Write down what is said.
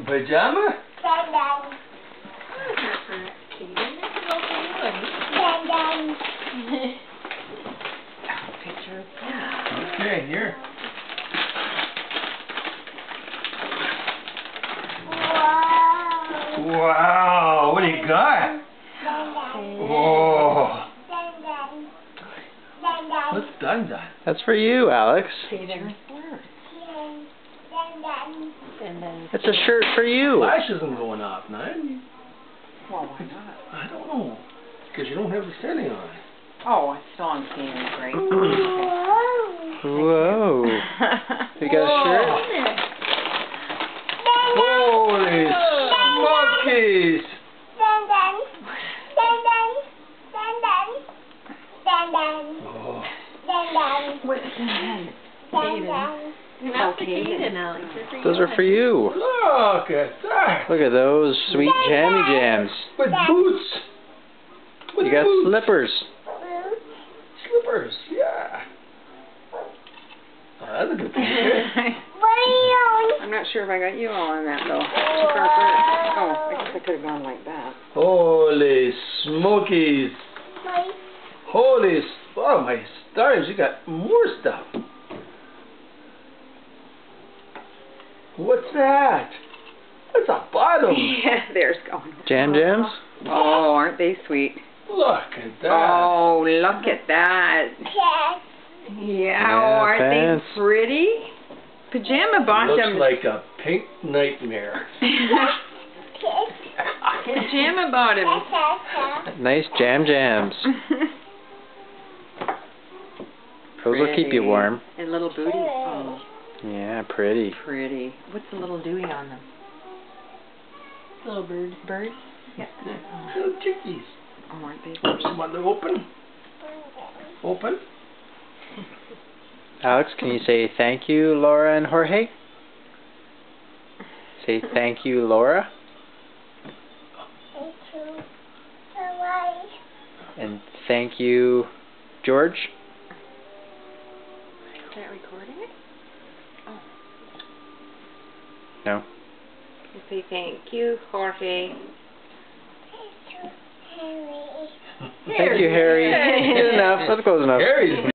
Pajama? Picture. Okay, here. Wow, what do you got? Whoa. What's Dun Dun? That's for you, Alex. It's a shirt for you. Flash isn't going off, none. Well, why not? I don't know. Because you don't have the setting on. Oh, it's still on scanning, great. Whoa. You got a shirt? Holy smokies! Oh. What's that? Those are for you. Look at that! Look at those sweet jammy jams. With boots! With You got boots. slippers. Slippers, yeah. Oh, that's a good picture. I'm not sure if I got you all on that, though. Oh, I guess I could have gone like that. Holy smokies! Holy, oh my stars, you got more stuff. What's that? That's a bottom. Yeah, there's going. Jam jams? Oh, aren't they sweet? Look at that. Oh, look at that. Yeah, oh, aren't pants. they pretty? Pajama Looks bottoms. like a pink nightmare. Pajama bottoms. Nice jam jams. Those will keep you warm. And little booties. Oh, Yeah, pretty. pretty. What's the little dewy on them? Little birds. Birds? Yeah. Little chickies. Oh, aren't they? Want to open? Open? Alex, can you say thank you, Laura and Jorge? Say thank you, Laura. And thank you, George. Is that recording it? Oh. No. You say thank you, Jorge. Thank you, Harry. Good enough. That's close enough. Harry's